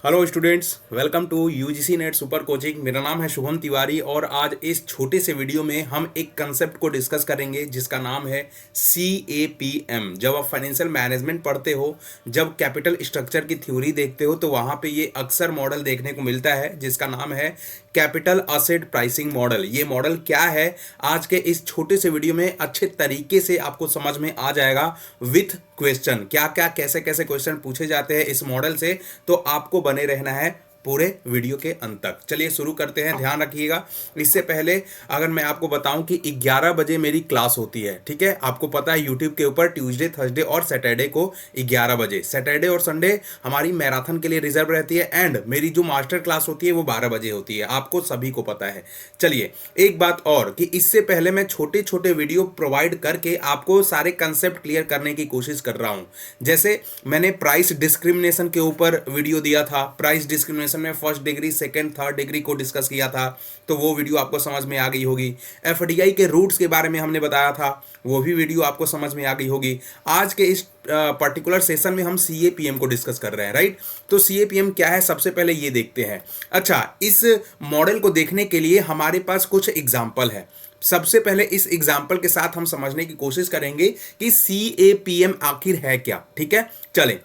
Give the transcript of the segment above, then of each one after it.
Hello students, welcome to UGC NET super coaching. मेरा नाम है शुभम तिवारी और आज इस छोटे से वीडियो में हम एक कंसेप्ट को डिस्कस करेंगे जिसका नाम है CAPM। जब आप फाइनेंशियल मैनेजमेंट पढ़ते हो, जब कैपिटल स्ट्रक्चर की थ्योरी देखते हो तो वहाँ पे ये अक्सर मॉडल देखने को मिलता है जिसका नाम है कैपिटल असेट प्राइसिंग मॉडल। ये मॉडल क्या है, आज के इस छोटे से वीडियो में अच्छे तरीके से आपको समझ में आ जाएगा विथ क्वेश्चन। क्या क्या कैसे कैसे क्वेश्चन पूछे जाते हैं इस मॉडल से, तो आपको बने रहना है पूरे वीडियो के अंत तक। चलिए शुरू करते हैं, ध्यान रखिएगा। इससे पहले अगर मैं आपको बताऊं कि 11 बजे मेरी क्लास होती है, ठीक है। आपको पता है यूट्यूब के ऊपर ट्यूसडे, थर्सडे और सैटरडे को 11 बजे, सैटरडे और संडे हमारी मैराथन के लिए रिजर्व रहती है एंड मेरी जो मास्टर क्लास होती है वो 12 बजे होती है, आपको सभी को पता है। चलिए एक बात और कि इससे पहले मैं छोटे छोटे वीडियो प्रोवाइड करके आपको सारे कंसेप्ट क्लियर करने की कोशिश कर रहा हूं। जैसे मैंने प्राइस डिस्क्रिमिनेशन के ऊपर वीडियो दिया था, प्राइस डिस्क्रिमिनेशन में first degree, second, third degree को डिस्कस किया था, तो वो वीडियो आपको समझ में आ गई होगी। एफडीआई के रूट्स के बारे में हमने बताया था, वो भी वीडियो आपको समझ में आ गई होगी। आज के इस पर्टिकुलर सेशन में हम CAPM को डिस्कस कर रहे हैं, राइट। तो CAPM क्या है, सबसे पहले ये देखते हैं। अच्छा, इस मॉडल को देखने के लिए हमारे पास कुछ एग्जाम्पल है। सबसे पहले इस एग्जाम्पल के साथ हम समझने की कोशिश करेंगे कि CAPM आखिर है क्या, ठीक है। चलें,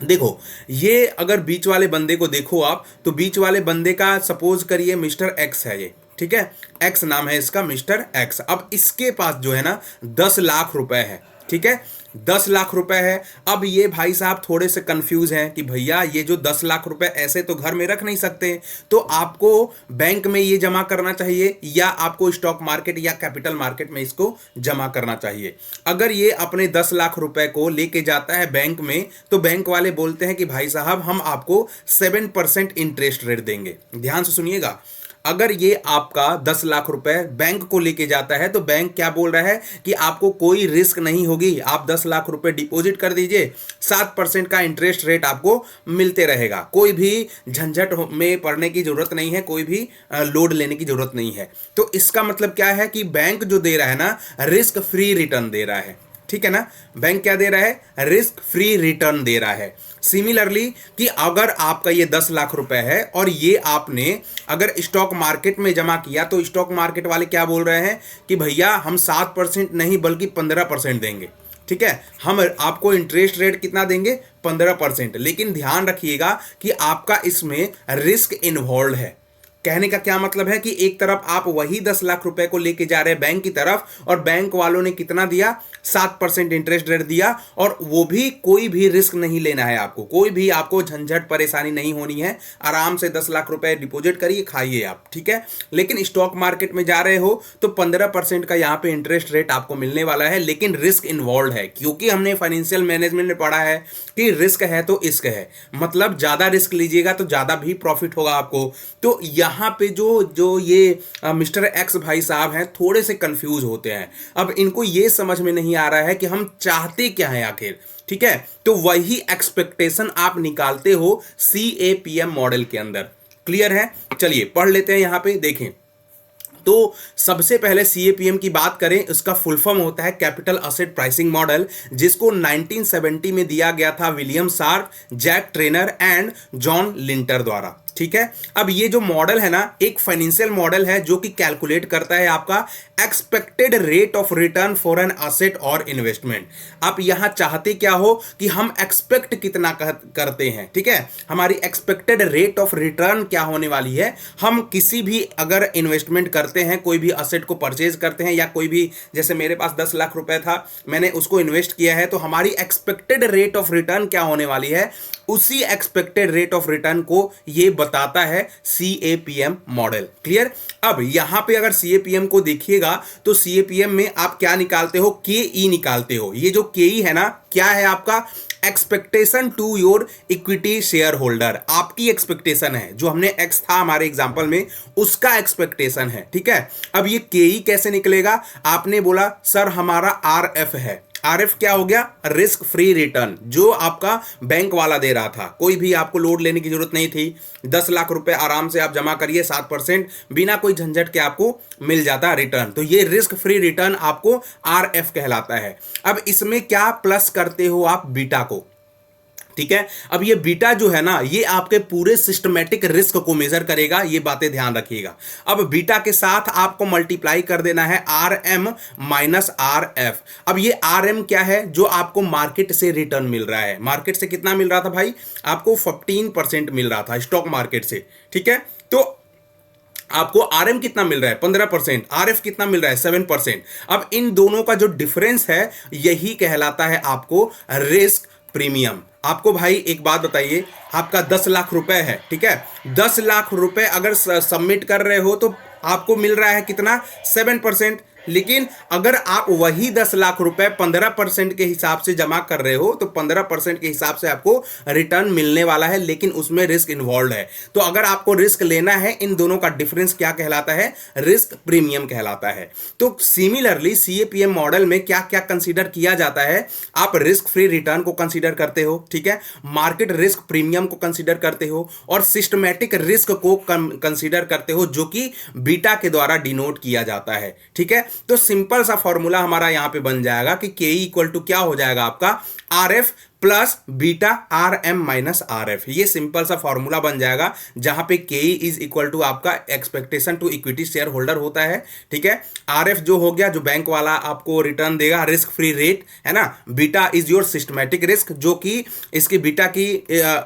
देखो, ये अगर बीच वाले बंदे को देखो आप, तो बीच वाले बंदे का सपोज करिए मिस्टर एक्स है ये, ठीक है। एक्स नाम है इसका, मिस्टर एक्स। अब इसके पास जो है ना 10 लाख रुपए है, ठीक है। 10 लाख रुपए है। अब ये भाई साहब थोड़े से कंफ्यूज हैं कि भैया ये जो 10 लाख रुपए ऐसे तो घर में रख नहीं सकते, तो आपको बैंक में ये जमा करना चाहिए या आपको स्टॉक मार्केट या कैपिटल मार्केट में इसको जमा करना चाहिए। अगर ये अपने 10 लाख रुपए को लेके जाता है बैंक में, तो बैंक वाले बोलते हैं कि भाई साहब हम आपको 7% इंटरेस्ट रेट देंगे। ध्यान से सुनिएगा, अगर ये आपका 10 लाख रुपए बैंक को लेके जाता है तो बैंक क्या बोल रहा है कि आपको कोई रिस्क नहीं होगी, आप 10 लाख रुपए डिपॉजिट कर दीजिए, 7% का इंटरेस्ट रेट आपको मिलते रहेगा, कोई भी झंझट में पड़ने की जरूरत नहीं है, कोई भी लोड लेने की जरूरत नहीं है। तो इसका मतलब क्या है कि बैंक जो दे रहा है ना, रिस्क फ्री रिटर्न दे रहा है, ठीक है ना। बैंक क्या दे रहा है, रिस्क फ्री रिटर्न दे रहा है। सिमिलरली कि अगर आपका ये 10 लाख रुपए है और ये आपने अगर स्टॉक मार्केट में जमा किया, तो स्टॉक मार्केट वाले क्या बोल रहे हैं कि भैया हम 7% नहीं बल्कि 15% देंगे, ठीक है। हम आपको इंटरेस्ट रेट कितना देंगे, 15%। लेकिन ध्यान रखिएगा कि आपका इसमें रिस्क इन्वॉल्व है। कहने का क्या मतलब है कि एक तरफ आप वही 10 लाख रुपए को लेके जा रहे हैं बैंक की तरफ, और बैंक वालों ने कितना दिया, 7% इंटरेस्ट रेट दिया, और वो भी कोई भी रिस्क नहीं लेना है आपको, कोई भी आपको झंझट परेशानी नहीं होनी है। आराम से 10 लाख रुपए डिपॉजिट करिए, खाइए आप, ठीक है। लेकिन स्टॉक मार्केट में जा रहे हो तो 15% का यहां पे इंटरेस्ट रेट आपको मिलने वाला है, लेकिन रिस्क इन्वॉल्व है, क्योंकि हमने फाइनेंशियल मैनेजमेंट में पढ़ा है कि रिस्क है तो इश्क है। मतलब ज्यादा रिस्क लीजिएगा तो ज्यादा भी प्रॉफिट होगा आपको। तो यहां पे जो जो ये मिस्टर एक्स भाई साहब हैं, थोड़े से कंफ्यूज होते हैं। अब इनको ये समझ में नहीं आ रहा है कि हम चाहते क्या हैं आखिर, ठीक है। तो वही एक्सपेक्टेशन आप निकालते हो CAPM मॉडल के अंदर। क्लियर है, चलिए पढ़ लेते हैं। यहां पे देखें, तो सबसे पहले CAPM की बात करें, इसका फुल फॉर्म होता है कैपिटल असेट प्राइसिंग मॉडल, जिसको 1970 में दिया गया था William Sharpe, Jack Treynor and John Lintner द्वारा, ठीक है। अब ये जो मॉडल है ना, एक फाइनेंशियल मॉडल है जो कि कैलकुलेट करता है आपका expected rate of return for an asset और इन्वेस्टमेंट। आप यहां चाहते क्या हो कि हम एक्सपेक्ट कितना करते हैं, ठीक है। हमारी एक्सपेक्टेड रेट ऑफ रिटर्न क्या होने वाली है। हम किसी भी अगर इन्वेस्टमेंट करते हैं, कोई भी असेट को परचेज करते हैं, या कोई भी, जैसे मेरे पास 10 लाख रुपए था, मैंने उसको इन्वेस्ट किया है, तो हमारी एक्सपेक्टेड रेट ऑफ रिटर्न क्या होने वाली है, उसी एक्सपेक्टेड रेट ऑफ रिटर्न को ये बताता है CAPM मॉडल। क्लियर। अब यहां पे अगर CAPM को देखिएगा तो CAPM में आप क्या निकालते हो, KE निकालते हो। ये जो KE है ना, क्या है आपका, expectation to your equity share holder. आपकी एक्सपेक्टेशन है, जो हमने एक्स था हमारे एग्जांपल में, उसका एक्सपेक्टेशन है, ठीक है। अब ये KE कैसे निकलेगा, आपने बोला सर हमारा RF है। RF क्या हो गया, रिस्क फ्री रिटर्न, जो आपका बैंक वाला दे रहा था, कोई भी आपको लोड लेने की जरूरत नहीं थी। 10 लाख रुपए आराम से आप जमा करिए, 7% बिना कोई झंझट के आपको मिल जाता है रिटर्न। तो ये रिस्क फ्री रिटर्न आपको RF कहलाता है। अब इसमें क्या प्लस करते हो आप, बीटा को, ठीक है। अब ये बीटा जो है ना, ये आपके पूरे सिस्टमेटिक रिस्क को मेजर करेगा, ये बातें ध्यान रखिएगा। अब बीटा के साथ आपको मल्टीप्लाई कर देना है R M minus R F. अब ये आर एम क्या है? जो आपको मार्केट से रिटर्न मिल रहा है। मार्केट से कितना मिल रहा था भाई? आपको 15% मिल रहा था स्टॉक मार्केट से, ठीक है। तो आपको आरएम कितना मिल रहा है? 15%। आरएफ कितना मिल रहा है? 7%। अब इन दोनों का जो डिफरेंस है, यही कहलाता है आपको रिस्क प्रीमियम। आपको भाई एक बात बताइए, आपका 10 लाख रुपए है, ठीक है। 10 लाख रुपए अगर सबमिट कर रहे हो तो आपको मिल रहा है कितना? 7%। लेकिन अगर आप वही 10 लाख रुपए 15% के हिसाब से जमा कर रहे हो तो 15% के हिसाब से आपको रिटर्न मिलने वाला है, लेकिन उसमें रिस्क इन्वॉल्व है। तो अगर आपको रिस्क लेना है, इन दोनों का डिफरेंस क्या कहलाता है? रिस्क प्रीमियम कहलाता है। तो सिमिलरली सीएपीएम मॉडल में क्या क्या कंसीडर किया जाता है? आप रिस्क फ्री रिटर्न को कंसीडर करते हो, ठीक है, मार्केट रिस्क प्रीमियम को कंसीडर करते हो, और सिस्टमैटिक रिस्क को कंसीडर करते हो, जो कि बीटा के द्वारा डिनोट किया जाता है, ठीक है। तो सिंपल सा फॉर्मूला हमारा यहां पे बन जाएगा कि के इक्वल टू क्या हो जाएगा आपका? R F plus beta R M minus R F. ये सिंपल सा फॉर्मूला बन जाएगा, जहां पे के इज इक्वल टू आपका expectation to equity share holder होता है, ठीक है। आर एफ जो हो गया, जो बैंक वाला आपको रिटर्न देगा, रिस्क फ्री रेट है ना। Beta is your systematic risk, जो कि इसकी बीटा की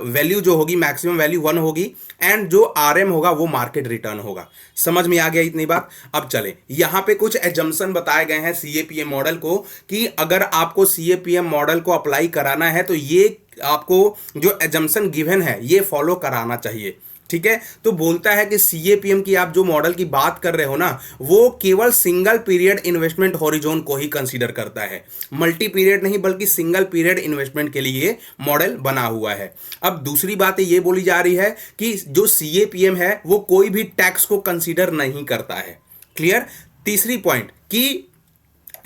वैल्यू जो होगी, मैक्सिमम वैल्यू 1 होगी, एंड जो आर एम होगा वो मार्केट रिटर्न होगा। समझ में आ गया इतनी बात? अब चले, यहां पे कुछ एजम्पशन बताए गए हैं सीएपीएम मॉडल को, कि अगर आपको सीएपीएम मॉडल को अप्लाई कराना है तो ये आपको जो एजम्पशन गिवन है ये फॉलो कराना चाहिए, ठीक है। तो बोलता है कि सीएपीएम की आप जो मॉडल की बात कर रहे हो ना, वो केवल सिंगल पीरियड इन्वेस्टमेंट हॉरिजॉन को ही कंसीडर करता है, मल्टी पीरियड नहीं, बल्कि सिंगल पीरियड इन्वेस्टमेंट के लिए मॉडल बना हुआ है। अब दूसरी बात ये बोली जा रही है कि जो सीएपीएम है वो कोई भी टैक्स को कंसीडर नहीं करता है। क्लियर? तीसरी पॉइंट कि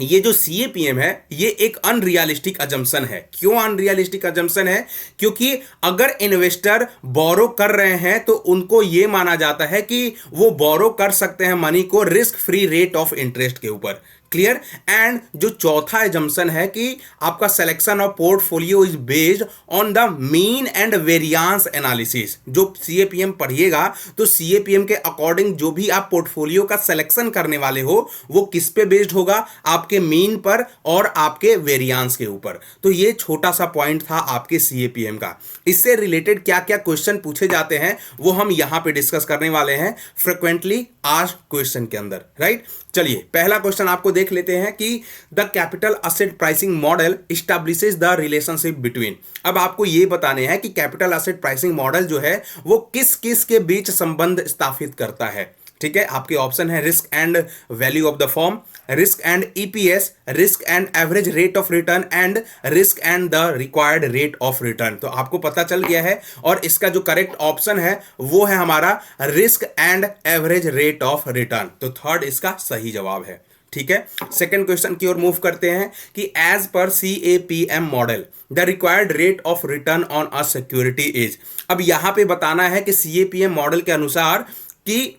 ये जो सीएपीएम है ये एक अनरियलिस्टिक अजम्पशन है। क्यों अनरियलिस्टिक अजम्पशन है? क्योंकि अगर इन्वेस्टर बोरो कर रहे हैं तो उनको ये माना जाता है कि वो बोरो कर सकते हैं मनी को risk free rate of interest के ऊपर। क्लियर? एंड जो चौथा एजम्पशन है कि आपका selection of portfolio is based on the mean and variance analysis. जो सीएपीएम पढ़िएगा तो सीएपीएम के अकॉर्डिंग जो भी आप पोर्टफोलियो का सिलेक्शन करने वाले हो वो किस पे बेस्ड होगा? आपके मीन पर और आपके वेरियांस के ऊपर। तो ये छोटा सा पॉइंट था आपके सीएपीएम का। इससे रिलेटेड क्या क्या क्वेश्चन पूछे जाते हैं वो हम यहां पे डिस्कस करने वाले हैं फ्रिक्वेंटली आस्क्ड क्वेश्चन के अंदर, राइट। चलिए पहला क्वेश्चन आपको देख लेते हैं कि the capital asset pricing model establishes the relationship between. अब आपको यह बताने हैं कि कैपिटल असेट प्राइसिंग मॉडल जो है वो किस किस के बीच संबंध स्थापित करता है, ठीक है। आपके ऑप्शन है risk and value of the firm, risk and EPS, risk and average rate of return, and risk and the required rate of return. तो आपको पता चल गया है, और इसका जो करेक्ट ऑप्शन है वो है हमारा risk and average rate of return. तो थर्ड इसका सही जवाब है, ठीक है। सेकंड क्वेश्चन की ओर मूव करते हैं कि as per CAPM model the required rate of return on a security is. अब यहां पे बताना है कि सीएपीएम मॉडल के अनुसार कि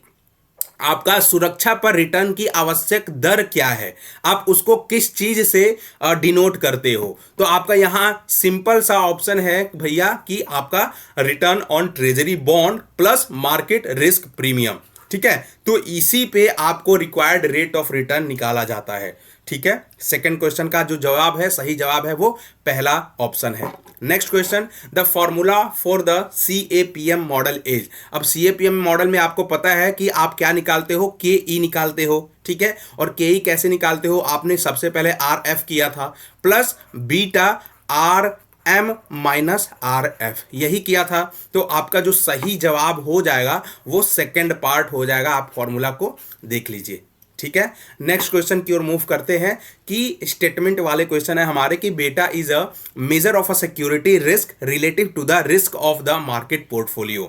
आपका सुरक्षा पर रिटर्न की आवश्यक दर क्या है, आप उसको किस चीज से डिनोट करते हो। तो आपका यहां सिंपल सा ऑप्शन है भैया कि आपका return on treasury bond plus market risk premium, ठीक है। तो इसी पे आपको रिक्वायर्ड रेट ऑफ रिटर्न निकाला जाता है, ठीक है। सेकंड क्वेश्चन का जो जवाब है, सही जवाब है वो पहला ऑप्शन है। Next question, the formula for the CAPM model is. अब सीएपीएम मॉडल में आपको पता है कि आप क्या निकालते हो? के ई निकालते हो, ठीक है। और के ई कैसे निकालते हो? आपने सबसे पहले आर एफ किया था plus beta R M minus R F, यही किया था। तो आपका जो सही जवाब हो जाएगा वो सेकंड पार्ट हो जाएगा। आप फॉर्मूला को देख लीजिए, ठीक है। नेक्स्ट क्वेश्चन की ओर मूव करते हैं कि स्टेटमेंट वाले क्वेश्चन है हमारे कि beta is a measure of a security risk relative to the risk of the market portfolio.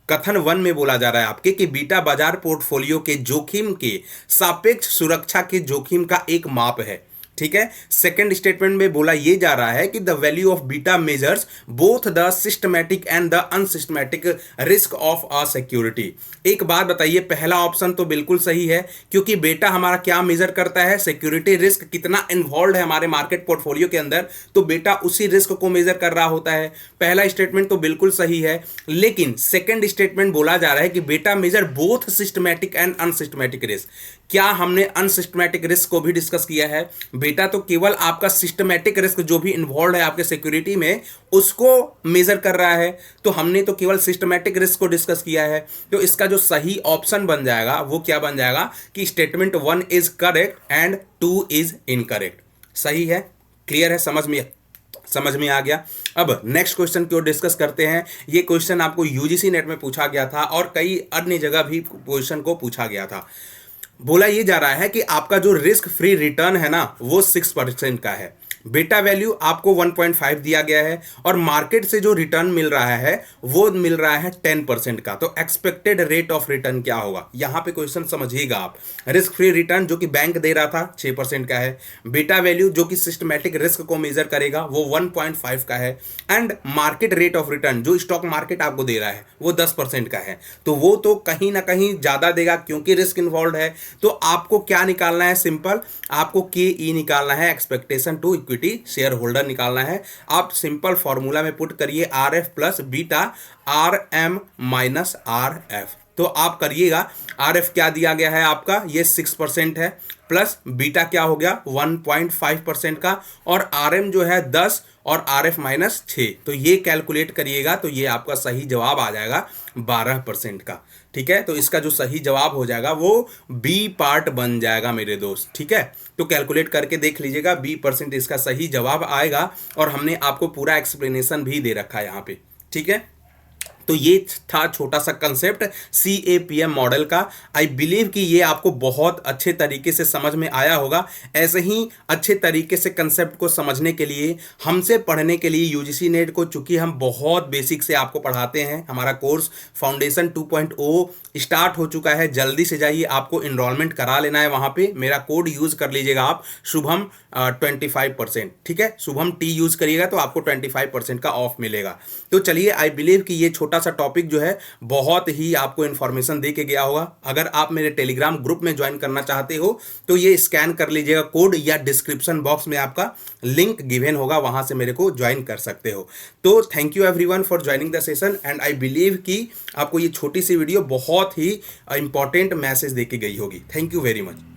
कथन 1 में बोला जा रहा है आपके कि बीटा बाजार पोर्टफोलियो के जोखिम के सापेक्ष सुरक्षा के जोखिम का एक माप है, ठीक है। सेकंड स्टेटमेंट में बोला ये जा रहा है कि the value of beta measures both the systematic and the unsystematic risk of a security. एक बात बताइए, पहला ऑप्शन तो बिल्कुल सही है, क्योंकि बेटा हमारा क्या मेजर करता है, सिक्योरिटी रिस्क कितना इन्वॉल्व है हमारे मार्केट पोर्टफोलियो के अंदर, तो बेटा उसी रिस्क को मेजर कर रहा होता है। पहला स्टेटमेंट तो बिल्कुल सही है, लेकिन सेकंड स्टेटमेंट बोला जा रहा है कि beta measure both systematic and unsystematic risk. क्या हमने अनसिस्टमैटिक रिस्क को भी डिस्कस किया है? बेटा तो केवल आपका सिस्टमैटिक रिस्क जो भी इन्वॉल्व है आपके सिक्योरिटी में उसको मेजर कर रहा है, तो हमने तो केवल सिस्टमैटिक रिस्क को डिस्कस किया है। तो इसका जो सही ऑप्शन बन जाएगा वो क्या बन जाएगा कि statement 1 is correct and 2 is incorrect. सही है, क्लियर है, समझ में आ गया। अब नेक्स्ट क्वेश्चन की ओर डिस्कस करते हैं। ये क्वेश्चन आपको यूजीसी नेट में पूछा गया था और कई अन्य जगह भी क्वेश्चन को पूछा गया था। बोला ये जा रहा है कि आपका जो रिस्क फ्री रिटर्न है ना वो 6% का है। बेटा वैल्यू आपको 1.5 दिया गया है और मार्केट से जो रिटर्न मिल रहा है वो मिल रहा है 10% का। तो एक्सपेक्टेड रेट ऑफ रिटर्न क्या होगा, यहां पे क्वेश्चन समझिएगा आप। रिस्क फ्री रिटर्न जो कि बैंक दे रहा था 6% का है, बेटा वैल्यू जो कि सिस्टमैटिक रिस्क को मेजर करेगा वो 1.5 का है, and market rate of return जो स्टॉक मार्केट आपको दे रहा है वो 10% का है। तो वो तो कहीं ना कहीं ज्यादा देगा क्योंकि रिस्क इन्वॉल्व है। तो आपको क्या निकालना है, सिंपल, आपको KE निकालना है, expectation to equity share holder निकालना है। आप सिंपल फॉर्मूला में पुट करिए RF plus beta RM minus RF। तो आप करिएगा, RF क्या दिया गया है आपका, ये 6% है, प्लस बीटा क्या हो गया 1.5% का, और RM जो है 10 और RF माइनस 6। तो ये कैलकुलेट करिएगा तो ये आपका सही जवाब आ जाएगा 12% का। ठीक है, तो इसका जो सही जवाब हो जाएगा वो B पार्ट बन जाएगा मेरे दोस्त। ठीक है, तो कैलकुलेट करके देख लीजिएगा, B% इसका सही जवाब आएगा और हमने आपको पूरा एक्सप्लेनेशन भी दे रखा है यहाँ पे। ठीक है, तो ये था छोटा सा कंसेप्ट CAPM मॉडल का। आई बिलीव कि ये आपको बहुत अच्छे तरीके से समझ में आया होगा। ऐसे ही अच्छे तरीके से कंसेप्ट को समझने के लिए, हमसे पढ़ने के लिए यूजीसी नेट को, चूंकि हम बहुत बेसिक से आपको पढ़ाते हैं, हमारा कोर्स फाउंडेशन 2.0 स्टार्ट हो चुका है। जल्दी से जाइए, आपको इनरोलमेंट करा लेना है वहाँ पे। मेरा कोड यूज़ कर लीजिएगा आप, शुभम 25%। ठीक है, शुभम T यूज़ करिएगा तो आपको 25% का ऑफ मिलेगा। तो चलिए, आई बिलीव कि ये छोटा सा टॉपिक जो है बहुत ही आपको इन्फॉर्मेशन दे के गया होगा। अगर आप मेरे टेलीग्राम ग्रुप में ज्वाइन करना चाहते हो तो ये स्कैन कर लीजिएगा कोड, या डिस्क्रिप्शन बॉक्स में आपका लिंक गिवन होगा, वहां से मेरे को ज्वाइन कर सकते हो। तो thank you everyone for joining the session, and I believe कि आपको ये छोटी सी वीडियो बहुत ही इंपॉर्टेंट मैसेज दे के गई होगी। Thank you very much.